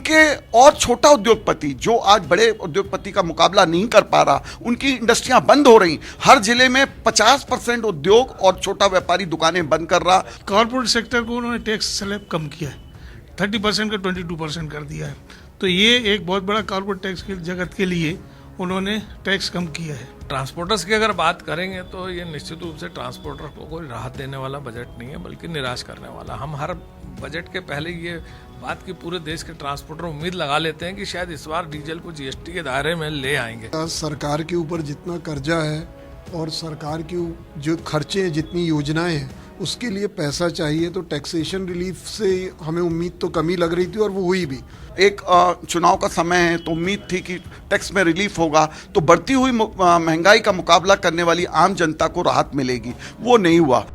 उनके और छोटा उद्योगपति जो आज बड़े उद्योगपति का मुकाबला नहीं कर पा रहा, उनकी इंडस्ट्रियां बंद हो रही। हर जिले में 50% उद्योग और छोटा व्यापारी दुकानें बंद कर रहा। कॉर्पोरेट सेक्टर को उन्होंने टैक्स स्लैब कम किया है, 30% का 22% कर दिया है। तो ये एक बहुत बड़ा कॉर्पोरेट टैक्स के जगत के लिए उन्होंने टैक्स कम किया है। ट्रांसपोर्टर्स की अगर बात करेंगे तो ये निश्चित रूप से ट्रांसपोर्टर को कोई राहत देने वाला बजट नहीं है, बल्कि निराश करने वाला। हम हर बजट के पहले ये बात की पूरे देश के ट्रांसपोर्टर उम्मीद लगा लेते हैं कि शायद इस बार डीजल को जीएसटी के दायरे में ले आएंगे। सरकार के ऊपर जितना कर्जा है और सरकार की जो खर्चे हैं, जितनी योजनाएं हैं, उसके लिए पैसा चाहिए। तो टैक्सेशन रिलीफ से हमें उम्मीद तो कमी लग रही थी और वो हुई भी। एक चुनाव का समय है तो उम्मीद थी कि टैक्स में रिलीफ होगा तो बढ़ती हुई महंगाई का मुकाबला करने वाली आम जनता को राहत मिलेगी, वो नहीं हुआ।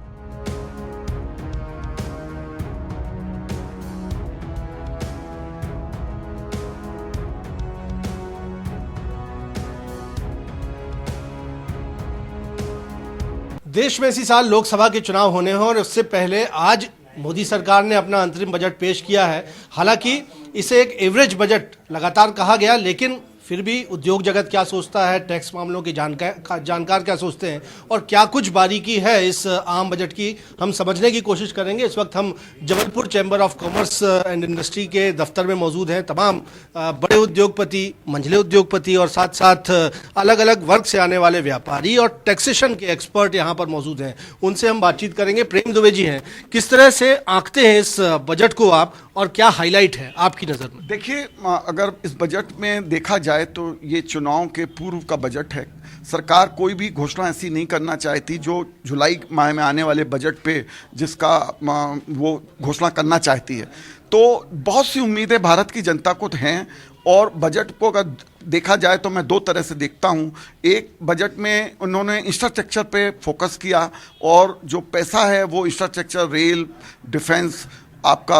देश में इसी साल लोकसभा के चुनाव होने हैं और उससे पहले आज मोदी सरकार ने अपना अंतरिम बजट पेश किया है। हालांकि इसे एक एवरेज बजट लगातार कहा गया, लेकिन फिर भी उद्योग जगत क्या सोचता है, टैक्स मामलों के जानकार क्या सोचते हैं और क्या कुछ बारीकी है इस आम बजट की, हम समझने की कोशिश करेंगे। इस वक्त हम Jabalpur chamber of commerce and industry के दफ्तर में मौजूद हैं। तमाम बड़े उद्योगपति, मंझले उद्योगपति और साथ साथ अलग अलग वर्ग से आने वाले व्यापारी और टैक्सेशन के एक्सपर्ट यहाँ पर मौजूद हैं। उनसे हम बातचीत करेंगे। प्रेम दुबे जी हैं, किस तरह से आंकते हैं इस बजट को आप और क्या हाईलाइट है आपकी नज़र में? देखिए, अगर इस बजट में देखा जाए तो ये चुनाव के पूर्व का बजट है। सरकार कोई भी घोषणा ऐसी नहीं करना चाहती जो जुलाई माह में आने वाले बजट पे जिसका वो घोषणा करना चाहती है। तो बहुत सी उम्मीदें भारत की जनता को हैं और बजट को अगर देखा जाए तो मैं दो तरह से देखता हूँ। एक, बजट में उन्होंने इंफ्रास्ट्रक्चर पे फोकस किया और जो पैसा है वो इंफ्रास्ट्रक्चर, रेल, डिफेंस, आपका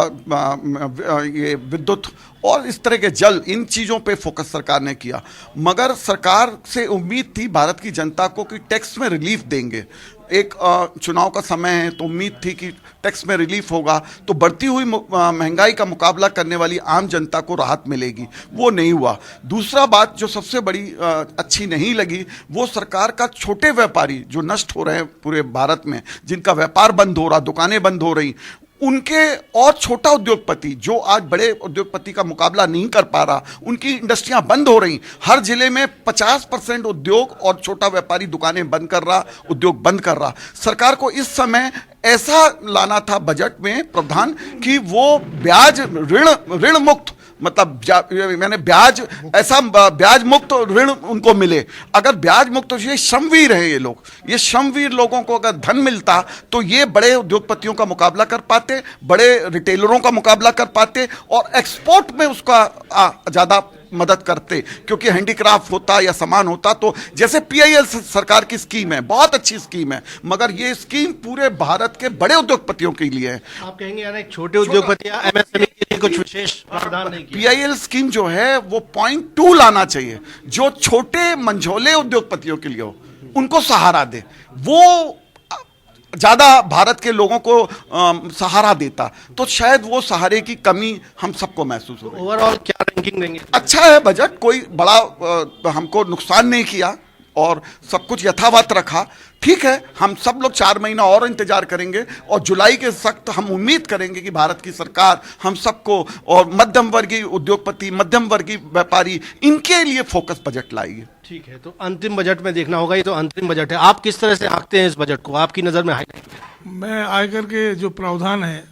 ये विद्युत और इस तरह के जल, इन चीज़ों पे फोकस सरकार ने किया। मगर सरकार से उम्मीद थी भारत की जनता को कि टैक्स में रिलीफ देंगे। एक चुनाव का समय है तो उम्मीद थी कि टैक्स में रिलीफ होगा तो बढ़ती हुई महंगाई का मुकाबला करने वाली आम जनता को राहत मिलेगी, वो नहीं हुआ। दूसरा बात जो सबसे बड़ी अच्छी नहीं लगी, वो सरकार का छोटे व्यापारी जो नष्ट हो रहे हैं पूरे भारत में, जिनका व्यापार बंद हो रहा, दुकानें बंद हो रही, उनके और छोटा उद्योगपति जो आज बड़े उद्योगपति का मुकाबला नहीं कर पा रहा, उनकी इंडस्ट्रियां बंद हो रही। हर जिले में 50% उद्योग और छोटा व्यापारी दुकानें बंद कर रहा, उद्योग बंद कर रहा। सरकार को इस समय ऐसा लाना था बजट में प्रावधान कि वो ब्याज ऋण मुक्त, मतलब मैंने ब्याज ऐसा ब्याज मुक्त ऋण उनको मिले। अगर ब्याज मुक्त, तो ये श्रमवीर है, ये श्रमवीर लोगों को अगर धन मिलता तो ये बड़े उद्योगपतियों का मुकाबला कर पाते, बड़े रिटेलरों का मुकाबला कर पाते और एक्सपोर्ट में उसका ज़्यादा मदद करते, क्योंकि हैंडीक्राफ्ट होता या सामान होता। तो जैसे पीआईएल सरकार की स्कीम है, बहुत अच्छी स्कीम है, मगर ये स्कीम पूरे भारत के बड़े उद्योगपतियों के लिए है। आप कहेंगे यार एक छोटे उद्योगपति एमएसएमई के लिए कुछ विशेष प्रावधान नहीं किया। पीआईएल स्कीम जो है वो .2 लाना चाहिए, जो छोटे मंझोले उद्योगपतियों के लिए हो, उनको सहारा दे। वो ज़्यादा भारत के लोगों को सहारा देता तो शायद वो सहारे की कमी हम सबको महसूस हो रही है। ओवरऑल क्या रैंकिंग देंगे? अच्छा है बजट, कोई बड़ा हमको नुकसान नहीं किया और सब कुछ यथावत रखा। ठीक है, हम सब लोग 4 महीना और इंतजार करेंगे और जुलाई के सख्त हम उम्मीद करेंगे कि भारत की सरकार हम सबको और मध्यम वर्गीय उद्योगपति, मध्यम वर्गीय व्यापारी, इनके लिए फोकस बजट लाएगी। ठीक है, तो अंतिम बजट में देखना होगा। ये तो अंतिम बजट है, आप किस तरह से आंकते हैं इस बजट को, आपकी नज़र में हाईलाइट? मैं आयकर के जो प्रावधान है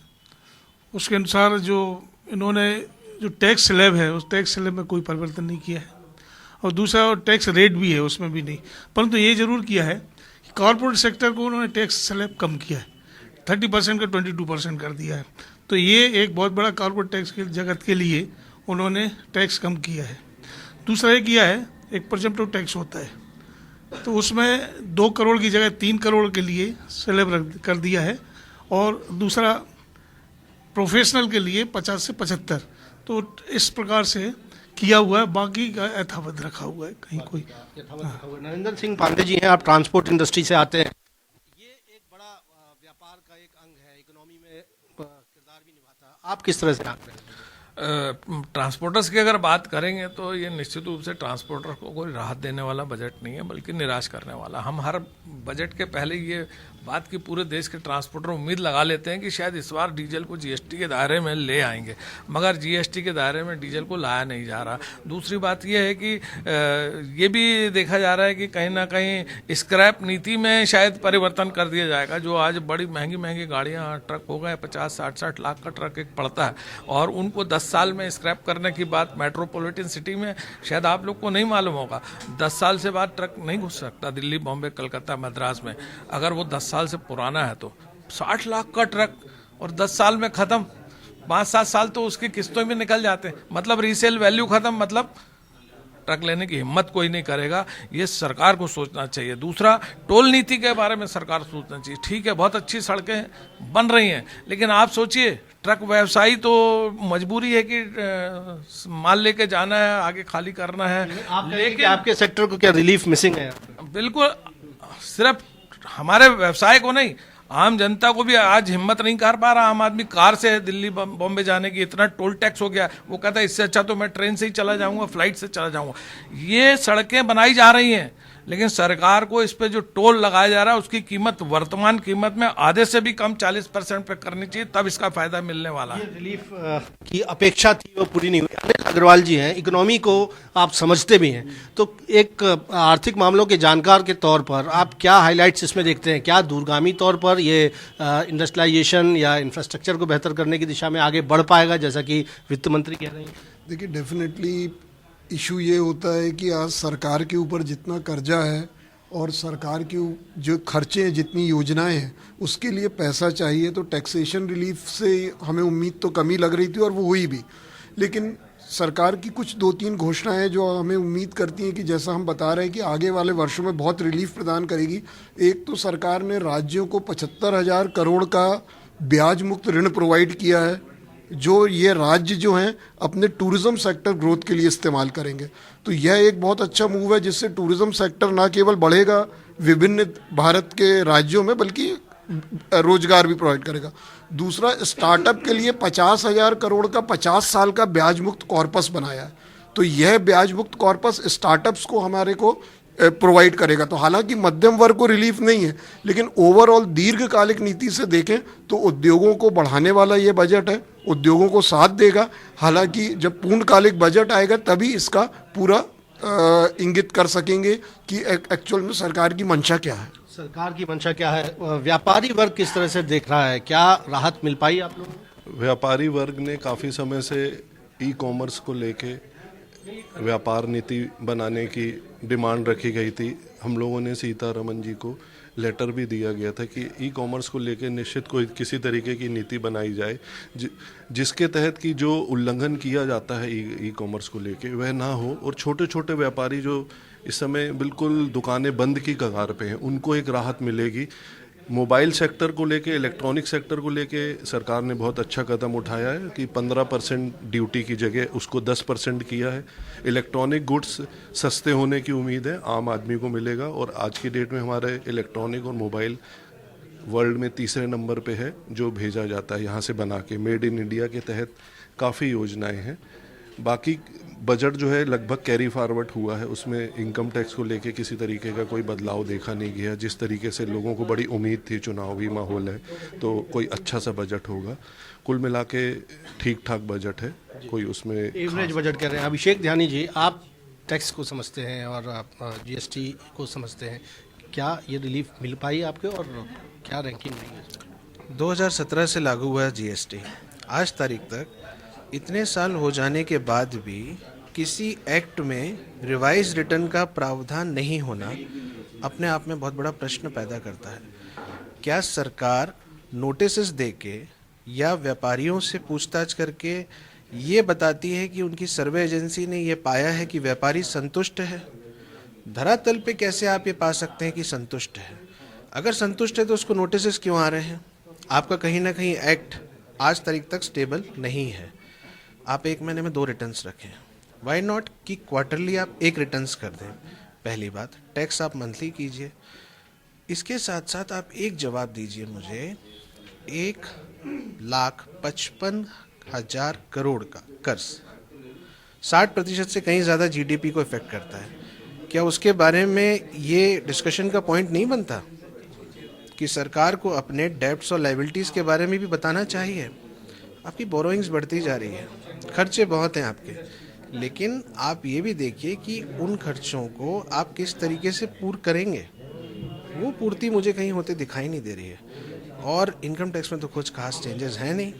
उसके अनुसार जो इन्होंने जो टैक्स स्लैब है उस टैक्स स्लैब में कोई परिवर्तन नहीं किया है और दूसरा टैक्स रेट भी है उसमें भी नहीं, परंतु ये जरूर किया है कि कॉर्पोरेट सेक्टर को उन्होंने टैक्स स्लैब कम किया है, 30% का 22% कर दिया है। तो ये एक बहुत बड़ा कॉर्पोरेट टैक्स के जगत के लिए उन्होंने टैक्स कम किया है। दूसरा ये किया है, एक परसेंट टैक्स होता है तो उसमें 2 करोड़ की जगह 3 करोड़ के लिए स्लैब कर दिया है और दूसरा प्रोफेशनल के लिए 50 से 75। तो इस प्रकार से किया हुआ है, बाकी का यथावत रखा हुआ है, कहीं कोई नरेंद्र सिंह पांडे जी हैं, आप ट्रांसपोर्ट इंडस्ट्री से आते हैं। ये एक बड़ा व्यापार का एक अंग है, इकोनॉमी में किरदार भी निभाता है, आप किस तरह से आंक रहे हैं? ट्रांसपोर्टर्स की अगर बात करेंगे तो ये निश्चित रूप से ट्रांसपोर्टर को कोई राहत देने वाला बजट नहीं है बल्कि निराश करने वाला। हम हर बजट के पहले ये बात की पूरे देश के ट्रांसपोर्टर उम्मीद लगा लेते हैं कि शायद इस बार डीजल को जीएसटी के दायरे में ले आएंगे, मगर जीएसटी के दायरे में डीजल को लाया नहीं जा रहा। दूसरी बात यह है कि ये भी देखा जा रहा है कि कहीं ना कहीं स्क्रैप नीति में शायद परिवर्तन कर दिया जाएगा। जो आज बड़ी महंगी महंगी गाड़ियाँ, ट्रक हो गए 50-60 लाख का ट्रक एक पड़ता है और उनको 10 साल में स्क्रैप करने की बात मेट्रोपॉलिटन सिटी में शायद आप लोग को नहीं मालूम होगा। 10 साल से बाद ट्रक नहीं घुस सकता दिल्ली, बॉम्बे, कलकत्ता, मद्रास में। अगर वो 10 साल से पुराना है तो 60 लाख का ट्रक और 10 साल में खत्म। 5-7 साल तो उसकी किस्तों में निकल जाते हैं, मतलब रीसेल वैल्यू खत्म, मतलब ट्रक लेने की हिम्मत कोई नहीं करेगा। ये सरकार को सोचना चाहिए। दूसरा, टोल नीति के बारे में सरकार सोचना चाहिए। ठीक है, बहुत अच्छी सड़कें बन रही हैं, लेकिन आप सोचिए ट्रक व्यवसायी तो मजबूरी है कि माल लेके जाना है, आगे खाली करना है। लेकिन आपके सेक्टर को क्या रिलीफ मिसिंग है? बिल्कुल, सिर्फ हमारे व्यवसाय को नहीं, आम जनता को भी आज हिम्मत नहीं कर पा रहा। आम आदमी कार से दिल्ली बॉम्बे जाने की इतना टोल टैक्स हो गया, वो कहता है इससे अच्छा तो मैं ट्रेन से ही चला जाऊंगा, फ्लाइट से चला जाऊंगा। ये सड़कें बनाई जा रही हैं, लेकिन सरकार को इस पे जो टोल लगाया जा रहा है उसकी कीमत वर्तमान कीमत में आधे से भी कम 40% पे करनी चाहिए, तब इसका फायदा मिलने वाला है। रिलीफ की अपेक्षा थी वो पूरी नहीं हुई। अनिल अग्रवाल जी हैं, इकोनॉमी को आप समझते भी हैं, तो एक आर्थिक मामलों के जानकार के तौर पर आप क्या हाइलाइट्स इसमें देखते हैं? क्या दूरगामी तौर पर ये इंडस्ट्रियलाइजेशन या इंफ्रास्ट्रक्चर को बेहतर करने की दिशा में आगे बढ़ पाएगा, जैसा कि वित्त मंत्री कह रहे हैं? देखिए, डेफिनेटली इशू ये होता है कि आज सरकार के ऊपर जितना कर्जा है और सरकार की जो खर्चे हैं, जितनी योजनाएं हैं, उसके लिए पैसा चाहिए। तो टैक्सेशन रिलीफ से हमें उम्मीद तो कमी लग रही थी और वो हुई भी, लेकिन सरकार की कुछ 2-3 घोषणाएं जो हमें उम्मीद करती हैं कि जैसा हम बता रहे हैं कि आगे वाले वर्षों में बहुत रिलीफ प्रदान करेगी। एक तो सरकार ने राज्यों को 75,000 करोड़ का ब्याज मुक्त ऋण प्रोवाइड किया है, जो ये राज्य जो हैं अपने टूरिज्म सेक्टर ग्रोथ के लिए इस्तेमाल करेंगे। तो यह एक बहुत अच्छा मूव है, जिससे टूरिज्म सेक्टर ना केवल बढ़ेगा विभिन्न भारत के राज्यों में, बल्कि रोजगार भी प्रोवाइड करेगा। दूसरा, स्टार्टअप के लिए 50,000 करोड़ का 50 साल का ब्याज मुक्त कॉर्पस बनाया है। तो यह ब्याज मुक्त कॉर्पस स्टार्टअप्स को हमारे को प्रोवाइड करेगा। तो हालांकि मध्यम वर्ग को रिलीफ नहीं है, लेकिन ओवरऑल दीर्घकालिक नीति से देखें तो उद्योगों को बढ़ाने वाला ये बजट है, उद्योगों को साथ देगा। हालांकि जब पूर्णकालिक बजट आएगा तभी इसका पूरा इंगित कर सकेंगे कि एक्चुअल में सरकार की मंशा क्या है। सरकार की मंशा क्या है? व्यापारी वर्ग किस तरह से देख रहा है? क्या राहत मिल पाई आप लोग? व्यापारी वर्ग ने काफ़ी समय से ई कॉमर्स को लेके व्यापार नीति बनाने की डिमांड रखी गई थी। हम लोगों ने सीतारमन जी को लेटर भी दिया गया था कि ई कॉमर्स को लेकर निश्चित कोई किसी तरीके की नीति बनाई जाए जिसके तहत कि जो उल्लंघन किया जाता है ई कॉमर्स को लेके वह ना हो, और छोटे छोटे व्यापारी जो इस समय बिल्कुल दुकानें बंद की कगार पे हैं उनको एक राहत मिलेगी। मोबाइल सेक्टर को लेके, इलेक्ट्रॉनिक सेक्टर को लेके सरकार ने बहुत अच्छा कदम उठाया है कि 15% ड्यूटी की जगह उसको 10% किया है। इलेक्ट्रॉनिक गुड्स सस्ते होने की उम्मीद है, आम आदमी को मिलेगा। और आज की डेट में हमारे इलेक्ट्रॉनिक और मोबाइल वर्ल्ड में तीसरे नंबर पे है जो भेजा जाता है यहाँ से बना के। मेड इन इंडिया के तहत काफ़ी योजनाएं हैं। बाकी बजट जो है लगभग कैरी फॉरवर्ड हुआ है, उसमें इनकम टैक्स को लेके किसी तरीके का कोई बदलाव देखा नहीं गया। जिस तरीके से लोगों को बड़ी उम्मीद थी, चुनावी माहौल है तो कोई अच्छा सा बजट होगा। कुल मिला के ठीक ठाक बजट है, कोई उसमें एवरेज बजट कह रहे हैं। अभिषेक ध्यानी जी, आप टैक्स को समझते हैं और आप जीएसटी को समझते हैं, क्या ये रिलीफ मिल पाई आपके और क्या रैंकिंग रही है? 2017 से लागू हुआ जीएसटी, आज तारीख तक इतने साल हो जाने के बाद भी किसी एक्ट में रिवाइज रिटर्न का प्रावधान नहीं होना अपने आप में बहुत बड़ा प्रश्न पैदा करता है। क्या सरकार नोटिसेस देके या व्यापारियों से पूछताछ करके ये बताती है कि उनकी सर्वे एजेंसी ने ये पाया है कि व्यापारी संतुष्ट है? धरातल पे कैसे आप ये पा सकते हैं कि संतुष्ट है? अगर संतुष्ट है तो उसको नोटिसेस क्यों आ रहे हैं? आपका कहीं ना कहीं एक्ट आज तारीख तक स्टेबल नहीं है। आप 1 महीने में 2 रिटर्न्स रखें, वाई नॉट कि क्वार्टरली आप 1 रिटर्न्स कर दें। पहली बात, टैक्स आप मंथली कीजिए। इसके साथ साथ आप एक जवाब दीजिए मुझे, 1,55,000 हजार करोड़ का कर्ज 60% से कहीं ज़्यादा जीडीपी को इफेक्ट करता है। क्या उसके बारे में ये डिस्कशन का पॉइंट नहीं बनता कि सरकार को अपने डेब्ट्स और लाइबिलिटीज़ के बारे में भी बताना चाहिए? आपकी बोरोइंग्स बढ़ती जा रही है, खर्चे बहुत हैं आपके, लेकिन आप ये भी देखिए कि उन खर्चों को आप किस तरीके से पूर्ण करेंगे, वो पूर्ति मुझे कहीं होते दिखाई नहीं दे रही है। और इनकम टैक्स में तो कुछ खास चेंजेस हैं नहीं।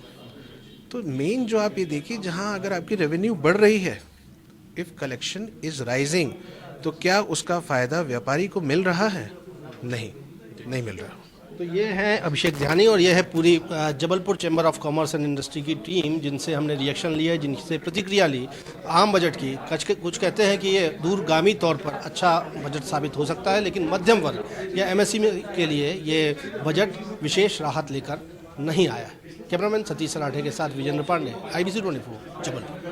तो मेन जो आप ये देखिए, जहाँ अगर आपकी रेवेन्यू बढ़ रही है, इफ़ कलेक्शन इज़ राइजिंग, तो क्या उसका फ़ायदा व्यापारी को मिल रहा है? नहीं मिल रहा। तो ये है अभिषेक ध्यानी और ये है पूरी Jabalpur chamber of commerce and industry की टीम, जिनसे हमने रिएक्शन लिया, जिनसे प्रतिक्रिया ली आम बजट की। कुछ कहते हैं कि ये दूरगामी तौर पर अच्छा बजट साबित हो सकता है, लेकिन मध्यम वर्ग या एमएसएमई के लिए ये बजट विशेष राहत लेकर नहीं आया। कैमरामैन सतीश सराठे के साथ विजेंद्र पांडे, IBC 24, जबलपुर।